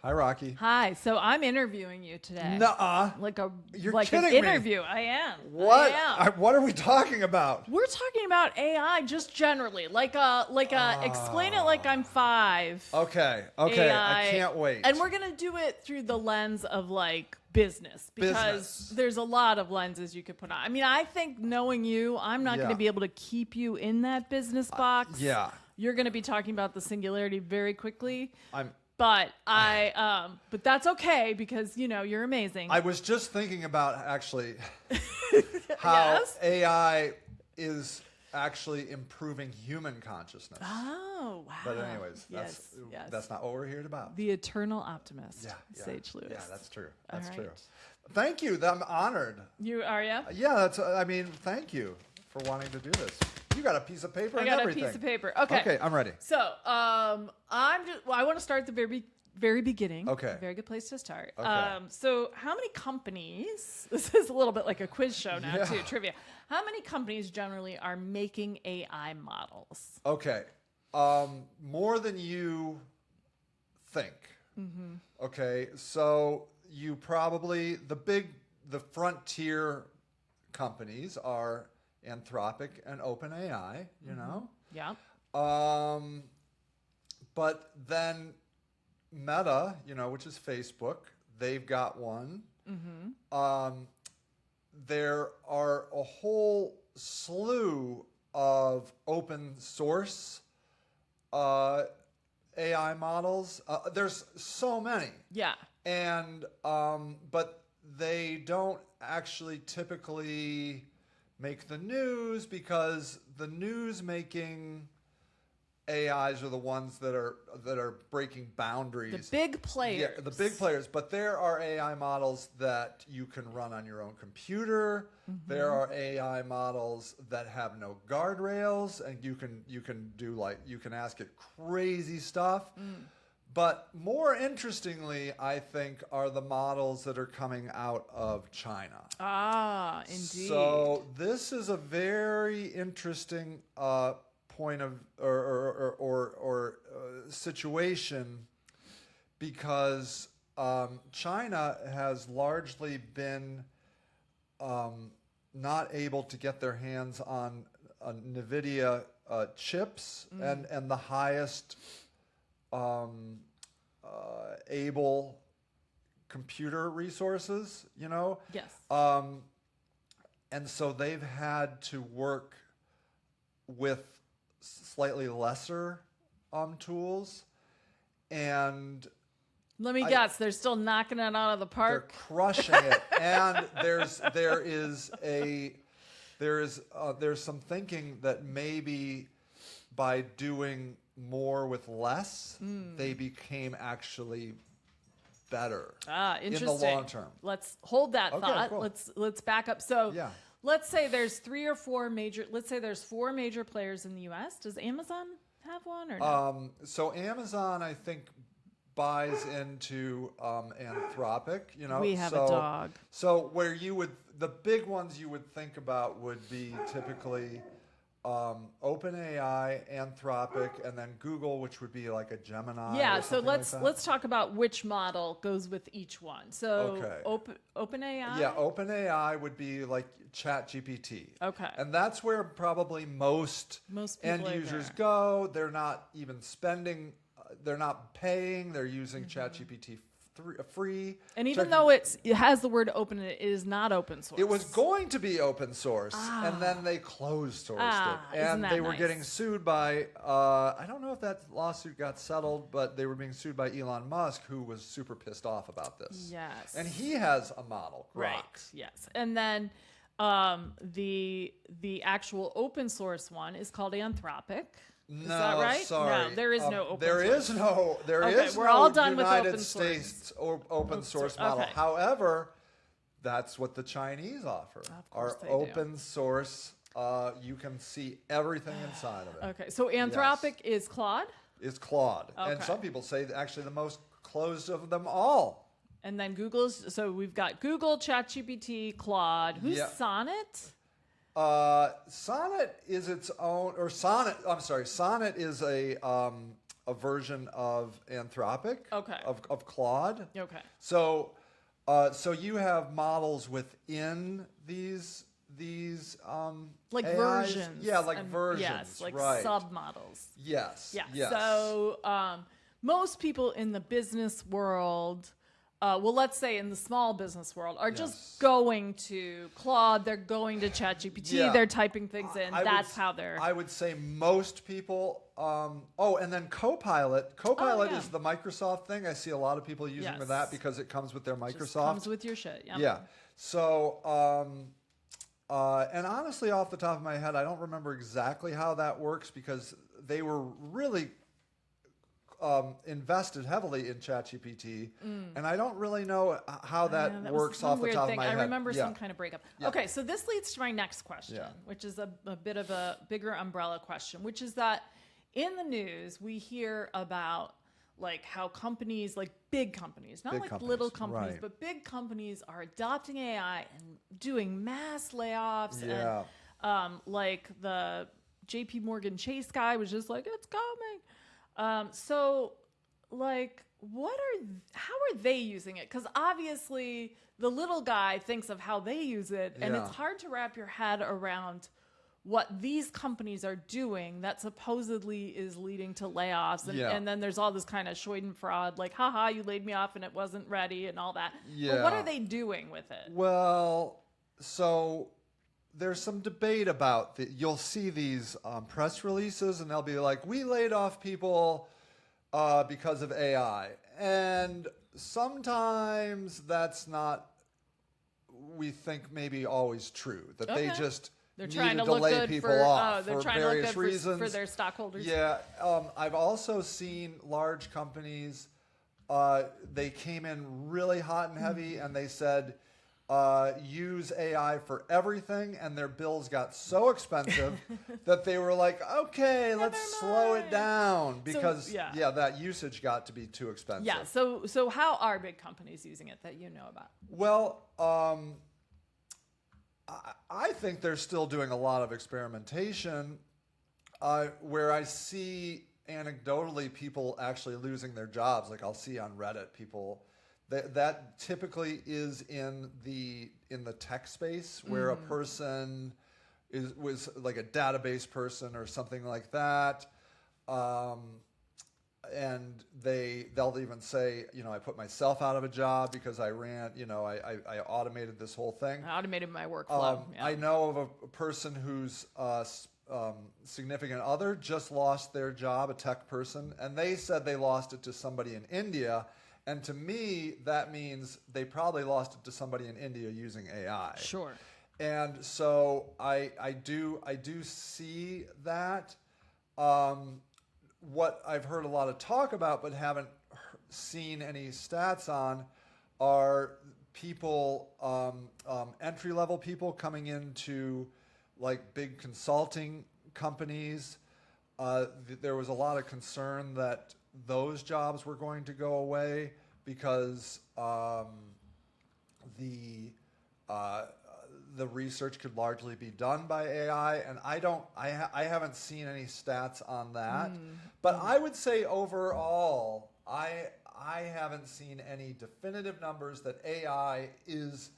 Hi, Rocky. Hi. So I'm interviewing you today. Nuh-uh. You're an kidding me. interview. I am. What? I am. What are we talking about? We're talking about AI just generally, explain it like I'm 5. Okay. AI, I can't wait. And we're gonna do it through the lens of business because there's a lot of lenses you could put on. I mean, I think knowing you, I'm not gonna be able to keep you in that business box. Yeah. You're gonna be talking about the singularity very quickly. But that's okay because you're amazing. I was just thinking about actually how AI is actually improving human consciousness. Oh, wow. But anyways, that's not what we're here about. The eternal optimist, Sage Lewis. Yeah, that's true. That's All true. right. Thank you. I'm honored. You are, yeah? Yeah, thank you for wanting to do this. You got a piece of paper and everything. I got a piece of paper. Okay. Okay, I'm ready. So, I want to start at the very beginning. Okay. Very good place to start. Okay. So how many companies, this is a little bit like a quiz show now too, trivia. How many companies generally are making AI models? Okay. More than you think. Mm-hmm. Okay. So you probably, the frontier companies are Anthropic and OpenAI, you know? Yeah. But then Meta, which is Facebook, they've got one. Mm-hmm. There are a whole slew of open source AI models. There's so many. Yeah. And but they don't actually typically make the news because the news-making AIs are the ones that are breaking boundaries. The big players. Yeah, the big players. But there are AI models that you can run on your own computer. Mm-hmm. There are AI models that have no guardrails, and you can ask it crazy stuff. Mm. But more interestingly, I think, are the models that are coming out of China. Ah, indeed. So this is a very interesting point of or situation because China has largely been not able to get their hands on NVIDIA chips and the highest able computer resources, Yes. And so they've had to work with slightly lesser tools, and let me guess, they're still knocking it out of the park. They're crushing it, and there's some thinking that maybe by doing more with less, they became actually better. Interesting. In the long term. Let's hold that thought. Cool. Let's back up. So let's say there's 4 major players in the US. Does Amazon have one or no? So Amazon, I think, buys into Anthropic, We have a dog. So the big ones you would think about would be typically OpenAI, Anthropic, and then Google, which would be like a Gemini. Yeah, so let's talk about which model goes with each one. So OpenAI. Yeah, OpenAI would be like ChatGPT. Okay. And that's where probably most end users go. They're not even spending. They're not paying. They're using ChatGPT free. And even though it has the word open, it is not open source. It was going to be open source, and then they closed sourced it. And they were getting sued by, I don't know if that lawsuit got settled, but they were being sued by Elon Musk, who was super pissed off about this. Yes. And he has a model, Grok. Right, yes. And then the actual open source one is called Anthropic. Is that right? Sorry. No, there is no open source. There is we're no all done United with States open source model. Okay. However, that's what the Chinese offer. Our open source. You can see everything inside of it. Okay, so Anthropic is Claude? Is Claude. Okay. And some people say actually the most closed of them all. And then so we've got Google, ChatGPT, Claude. Who's Sonnet? Sonnet is its own, or Sonnet. I'm sorry, Sonnet is a a version of Anthropic. Okay. Of Claude. Okay. So, so you have models within these like AIs? versions. Yeah, like and, versions. Yes, like right. submodels. Yes. Yeah. Yes. So most people in the business world, well, let's say in the small business world, are just going to Claude. They're going to ChatGPT. Yeah. They're typing things in. That's how they're. I would say most people. Oh, and then Copilot. Copilot yeah. is the Microsoft thing. I see a lot of people using Yes. that because it comes with their Microsoft. Just comes with your shit. Yeah. Yeah. So, and honestly, off the top of my head, I don't remember exactly how that works because they were really invested heavily in ChatGPT, and I don't really know how that works off the top of my head. I remember some kind of breakup. Yeah. Okay, so this leads to my next question, which is a bit of a bigger umbrella question, which is that in the news we hear about like how companies, like big companies, not like little companies, but big companies are adopting AI and doing mass layoffs. And like the JP Morgan Chase guy was just like, it's coming. So like, how are they using it? Because obviously the little guy thinks of how they use it, and it's hard to wrap your head around what these companies are doing that supposedly is leading to layoffs. And then there's all this kind of Schadenfreude, like, haha, you laid me off and it wasn't ready and all that. But what are they doing with it? Well, so there's some debate about you'll see these press releases and they'll be like, we laid off people because of AI. And sometimes that's not, we think, maybe always true, that they just they're trying to lay look good people for, off they're for trying to look various good reasons. for their stockholders. Yeah, I've also seen large companies, they came in really hot and heavy and they said, use AI for everything, and their bills got so expensive that they were like, okay, let's slow it down because that usage got to be too expensive. Yeah, so how are big companies using it that you know about? Well, I think they're still doing a lot of experimentation where I see anecdotally people actually losing their jobs. Like I'll see on Reddit people that typically is in the tech space where a person was like a database person or something like that. And they'll even say, I put myself out of a job because I ran, I automated this whole thing. I automated my workflow. I know of a person whose significant other just lost their job, a tech person, and they said they lost it to somebody in India. And to me, that means they probably lost it to somebody in India using AI. Sure. And so I do see that. What I've heard a lot of talk about but haven't seen any stats on are people, entry-level people coming into like big consulting companies. There was a lot of concern that those jobs were going to go away because the research could largely be done by AI, and I haven't seen any stats on that. But I would say overall, I haven't seen any definitive numbers that AI is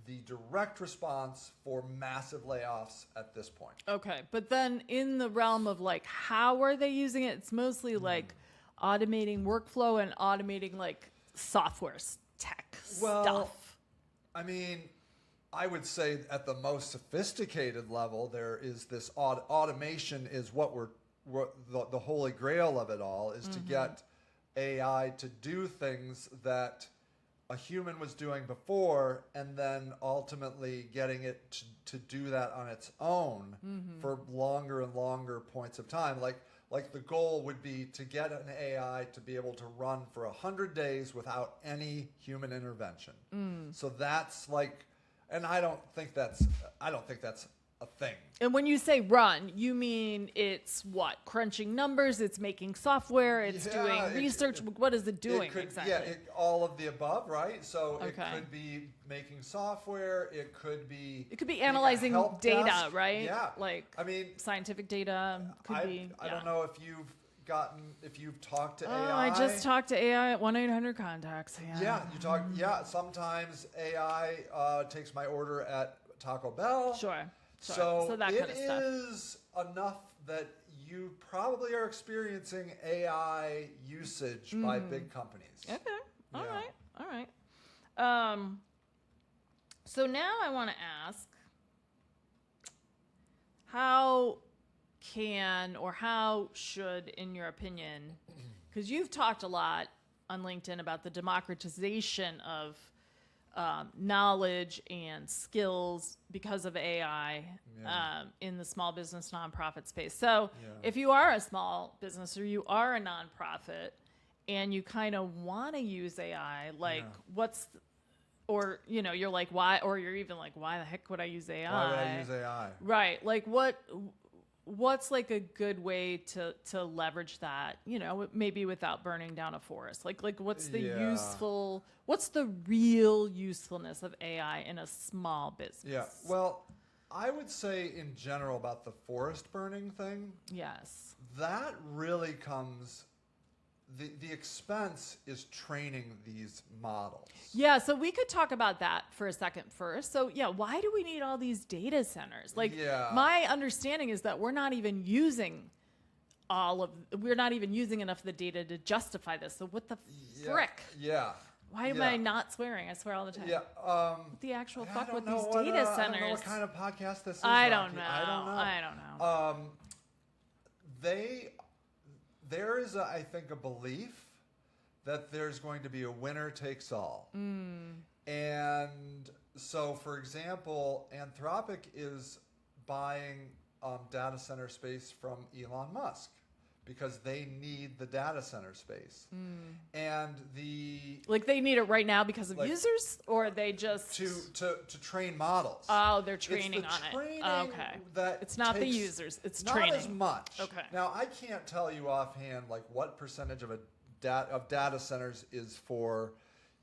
the direct response for massive layoffs at this point. Okay, but then in the realm of like, how are they using it? It's mostly like automating workflow and automating like software tech stuff. I mean, I would say at the most sophisticated level, there is this automation is what the holy grail of it all is to get AI to do things that a human was doing before, and then ultimately getting it to do that on its own for longer and longer points of time. Like the goal would be to get an AI to be able to run for 100 days without any human intervention. So that's like, and I don't think that's a thing. And when you say run, you mean it's what? Crunching numbers, it's making software, it's doing research. What is it doing exactly? Yeah, all of the above, right? So it could be making software, it could be analyzing data, desk. right? Yeah. Like, I mean, scientific data could be. I don't know if you've you've talked to Oh, AI. I just talked to AI at 1-800-CONTACTS. Yeah, you talk. Yeah, sometimes AI takes my order at Taco Bell. Sure. So that it kind of stuff. is enough that you probably are experiencing AI usage by big companies. Okay. All Yeah. right. So now I want to ask, how should, in your opinion, because you've talked a lot on LinkedIn about the democratization of knowledge and skills because of AI in the small business nonprofit space. So if you are a small business or you are a nonprofit and you kind of want to use AI, like or you're like, why, or you're even like, why the heck would I use AI? Why would I use AI? Right. Like what's like a good way to leverage that, maybe without burning down a forest? Like what's the what's the real usefulness of AI in a small business? Yeah. Well, I would say in general about the forest burning thing. Yes. That really comes, the expense is training these models. Yeah, so we could talk about that for a second first. So why do we need all these data centers? Like my understanding is that we're not even using enough of the data to justify this. So what the frick? Yeah. Why am I not swearing? I swear all the time. Yeah. What the actual fuck with these data centers? I don't know what kind of podcast this is. I don't know. There is, I think, a belief that there's going to be a winner takes all. And so, for example, Anthropic is buying data center space from Elon Musk because they need the data center space. And they need it right now because of users, or they just to train models. Oh, they're training on it. Okay. That it's not the users, it's not training. Not as much. Okay. Now, I can't tell you offhand like what percentage of data centers is for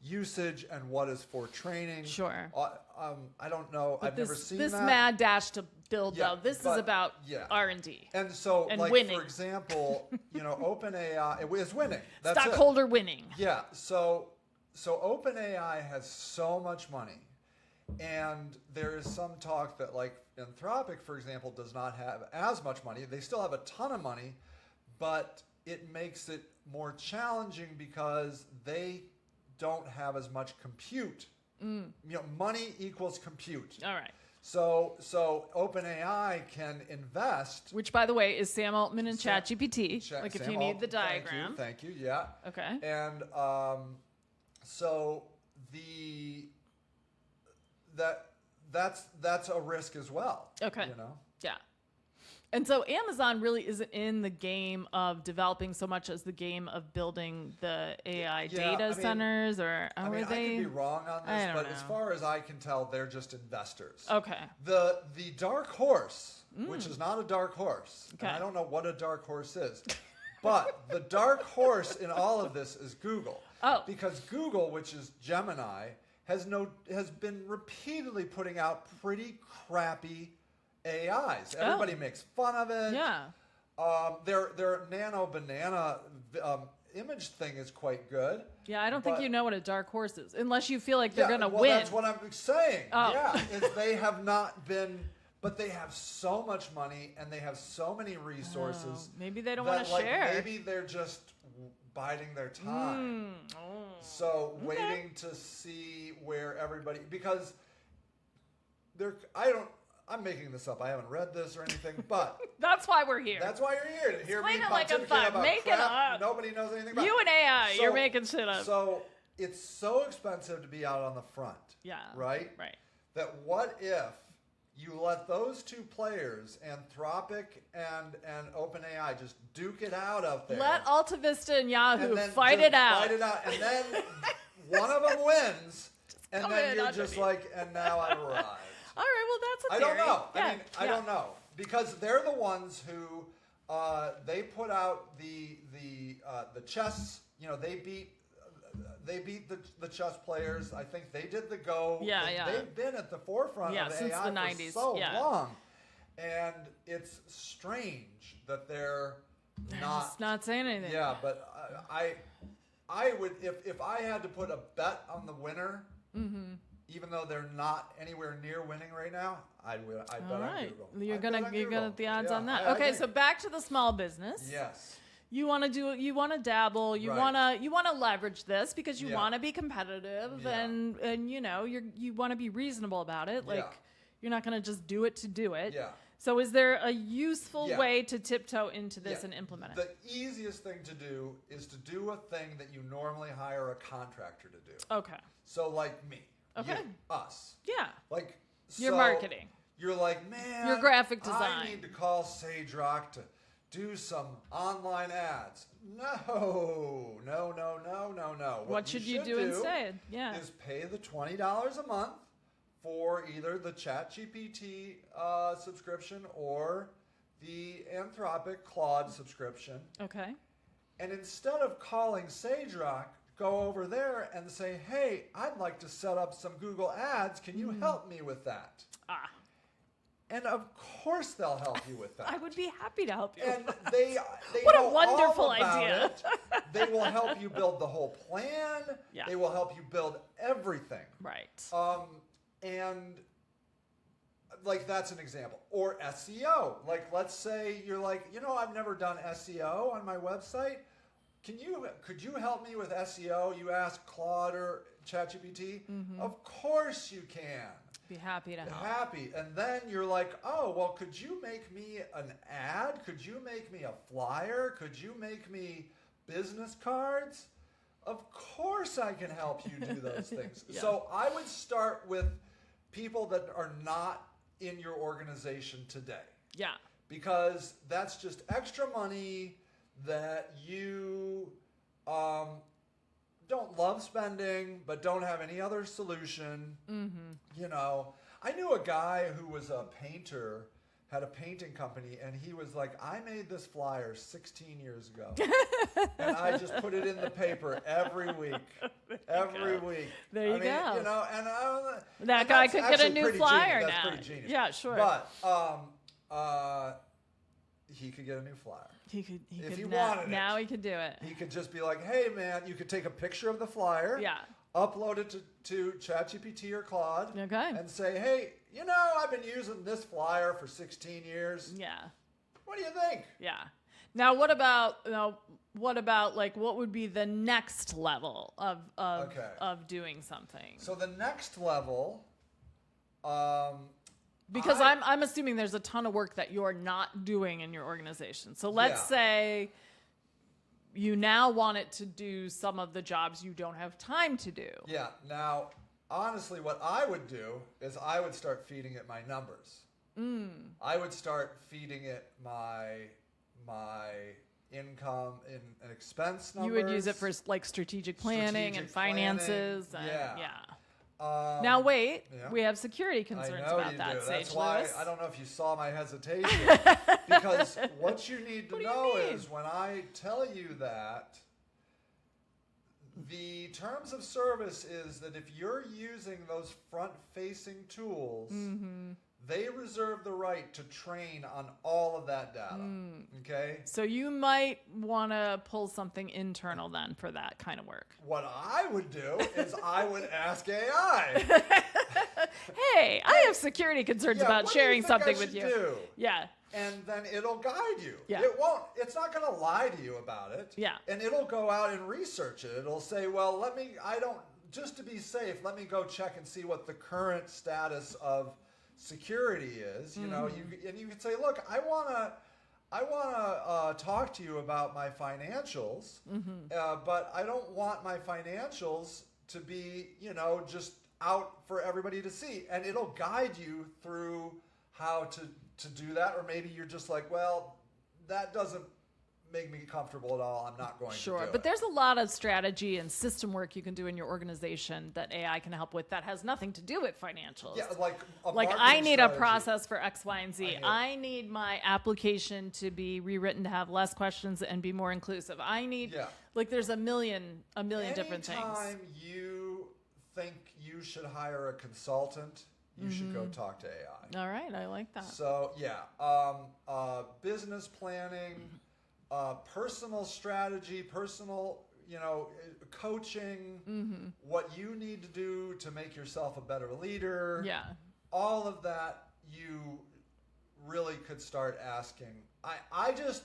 usage and what is for training. Sure. I don't know. I've never seen that. This mad dash to build, though. This is about R&D. And so, and like, winning. For example, OpenAI is winning. That's Stockholder winning. Yeah. So OpenAI has so much money. And there is some talk that, like, Anthropic, for example, does not have as much money. They still have a ton of money, but it makes it more challenging because they don't have as much compute. Money equals compute. All right. So OpenAI can invest. Which, by the way, is Sam Altman and ChatGPT. If you need the diagram. Thank you. Yeah. Okay. And so that's a risk as well. Okay. Yeah. And so Amazon really isn't in the game of developing so much as the game of building the AI data centers, or are they? I could be wrong on this, I don't but know. as far as I can tell, they're just investors. Okay. The dark horse, which is not a dark horse, Okay. and I don't know what a dark horse is, but the dark horse in all of this is Google. Oh. Because Google, which is Gemini, has been repeatedly putting out pretty crappy AIs. Everybody makes fun of it. Yeah. Their nano banana image thing is quite good. Yeah, I don't think you know what a dark horse is, unless you feel like they're going to win. Well, that's what I'm saying. Oh. Yeah, is they have not been, but they have so much money and they have so many resources. Maybe they don't want to share. Maybe they're just biding their time. So waiting to see where everybody, because I'm making this up. I haven't read this or anything, but that's why we're here. That's why you're here, to hear me Explain it like a pontificate thug. about Make crap it up. nobody knows anything about. You and AI, you're making shit up. So it's so expensive to be out on the front. Yeah. Right? Right. That what if you let those two players, Anthropic and OpenAI, just duke it out there? Let AltaVista and Yahoo fight just it out. Fight it out, and then one of them wins, and then you're just like, and now I've arrived. All right, well, that's a theory. I don't know. Yeah. I don't know, because they're the ones who they put out the chess. They beat the chess players. I think they did the Go. Yeah. They've been at the forefront of since AI the 90s. for so long, and it's strange that they're not saying anything. Yeah, but I would, if I had to put a bet on the winner, even though they're not anywhere near winning right now, I'd bet on Google. You're gonna get the odds on that. I Okay, think. so back to the small business. Yes. You want to dabble, you Right. want to leverage this because you Yeah. want to be competitive Yeah. and you want to be reasonable about it. Like Yeah. you're not going to just do it to do it. Yeah. So is there a useful Yeah. way to tiptoe into this Yeah. and implement it? The easiest thing to do is to do a thing that you normally hire a contractor to do. Okay. So like me. Okay. Us. Yeah. Like Your so marketing. You're like, man, Your graphic I design. need to call SageRock to do some online ads. No. What should you do instead? Yeah. Is pay the $20 a month for either the ChatGPT subscription or the Anthropic Claude subscription. Okay. And instead of calling SageRock, go over there and say, hey, I'd like to set up some Google ads. Can you help me with that? And of course they'll help you with that. I would be happy to help you. And they What a know wonderful all about idea. it. They will help you build the whole plan. Yeah. They will help you build everything. Right. And like that's an example. Or SEO. Like let's say you're like, I've never done SEO on my website. Could you help me with SEO? You ask Claude or ChatGPT. Of course you can. Be happy to help. Happy. And then you're like, oh, well, could you make me an ad? Could you make me a flyer? Could you make me business cards? Of course I can help you do those things. Yeah. So I would start with people that are not in your organization today. Yeah. Because that's just extra money that you don't love spending, but don't have any other solution. I knew a guy who was a painter, had a painting company, and he was like, I made this flyer 16 years ago. And I just put it in the paper every week. Every week. There you go. And that guy could get a new flyer now. That's pretty genius. Yeah, sure. But he could get a new flyer. He could if he now, wanted it. Now he could do it. He could just be like, hey, man, you could take a picture of the flyer. Yeah. Upload it to ChatGPT or Claude. Okay. And say, hey, I've been using this flyer for 16 years. Yeah. What do you think? Yeah. Now, what about like what would be the next level of doing something? So the next level, because I'm assuming there's a ton of work that you're not doing in your organization. So let's say you now want it to do some of the jobs you don't have time to do. Yeah. Now, honestly, what I would do is I would start feeding it my numbers. I would start feeding it my income and expense numbers. You would use it for like strategic planning and finances. Yeah. Now wait, we have security concerns about that, That's Sage why Lewis. I don't know if you saw my hesitation. Because what you need to know is when I tell you that, the terms of service is that if you're using those front-facing tools, they reserve the right to train on all of that data. Okay? So you might want to pull something internal then for that kind of work. What I would do is I would ask AI. Hey, I have security concerns about sharing something with you. Do? Yeah. And then it'll guide you. Yeah. It's not going to lie to you about it. Yeah. And it'll go out and research it. It'll say, well, just to be safe, let me go check and see what the current status of security is. You can say, look, I want to talk to you about my financials, but I don't want my financials to be, just out for everybody to see. And it'll guide you through how to do that. Or maybe you're just like, well, that doesn't make me comfortable at all. I'm not going to do it. But there's a lot of strategy and system work you can do in your organization that AI can help with that has nothing to do with financials. Yeah, like I need strategy. a process for X, Y, and Z. I need my application to be rewritten to have less questions and be more inclusive. I need there's a million different things. Anytime you think you should hire a consultant, you should go talk to AI. All right, I like that. So business planning, personal strategy, personal, coaching, what you need to do to make yourself a better leader. Yeah. All of that you really could start asking. I just,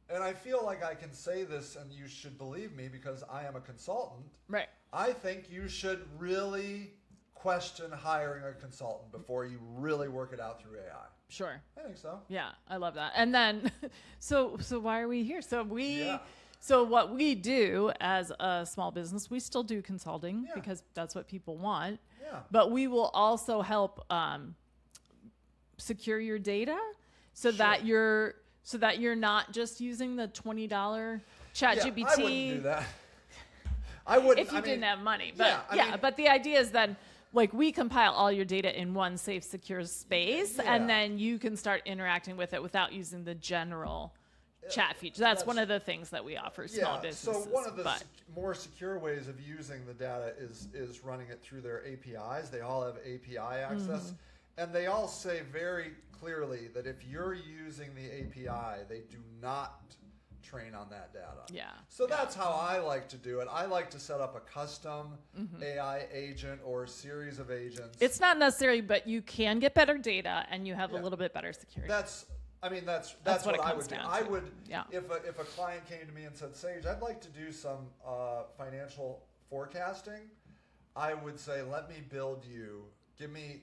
and I feel like I can say this and you should believe me because I am a consultant. Right. I think you should really question hiring a consultant before you really work it out through AI. Sure. I think so. Yeah, I love that. And then, so why are we here? So what we do as a small business, we still do consulting because that's what people want. Yeah. But we will also help secure your data so that you're not just using the $20 ChatGPT. Yeah, I wouldn't do that. I wouldn't. If you didn't have money. But I mean, but the idea is then like we compile all your data in one safe, secure space, and then you can start interacting with it without using the general chat feature. That's one of the things that we offer small businesses. So one of the more secure ways of using the data is running it through their APIs. They all have API access, and they all say very clearly that if you're using the API, they do not train on that data. Yeah. So that's how I like to do it. I like to set up a custom AI agent or a series of agents. It's not necessary, but you can get better data and you have a little bit better security. That's what I would do. I would, if a client came to me and said, Sage, I'd like to do some financial forecasting, I would say, give me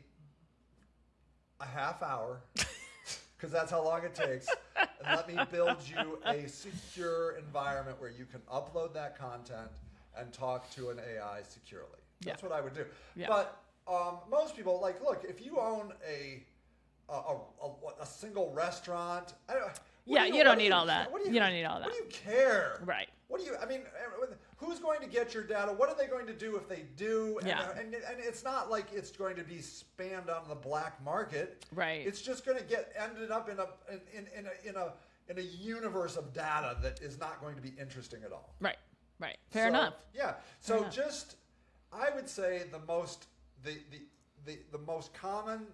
a half hour, because that's how long it takes, and let me build you a secure environment where you can upload that content and talk to an AI securely. That's what I would do. Yeah. But most people, look, if you own a single restaurant, you don't need all that. You don't need all that. What do you care? Right. Who's going to get your data? What are they going to do if they do? And it's not like it's going to be spammed on the black market. Right. It's just going to get ended up in a universe of data that is not going to be interesting at all. Right. Fair enough. Yeah. So I would say the most common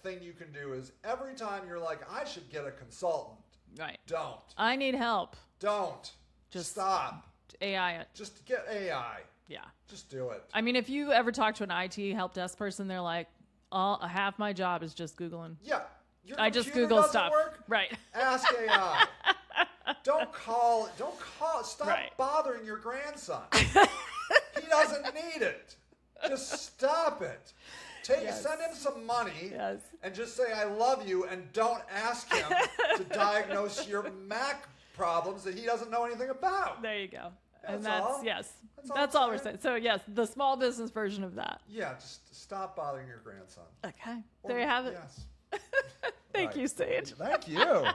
thing you can do is every time you're like, I should get a consultant. Right. Don't. I need help. Don't. Just stop. AI it. Just get AI. Yeah. Just do it. I mean, if you ever talk to an IT help desk person, they're like, half my job is just Googling. Yeah. I just Google stuff. Work? Right. Ask AI. Don't call. Stop bothering your grandson. He doesn't need it. Just stop it. Send him some money and just say, I love you, and don't ask him to diagnose your Mac problems that he doesn't know anything about. There you go. That's all. That's all we're saying. So yes, the small business version of that. Yeah, just stop bothering your grandson. Okay. There you have it. Yes. Thank you, Sage. Thank you.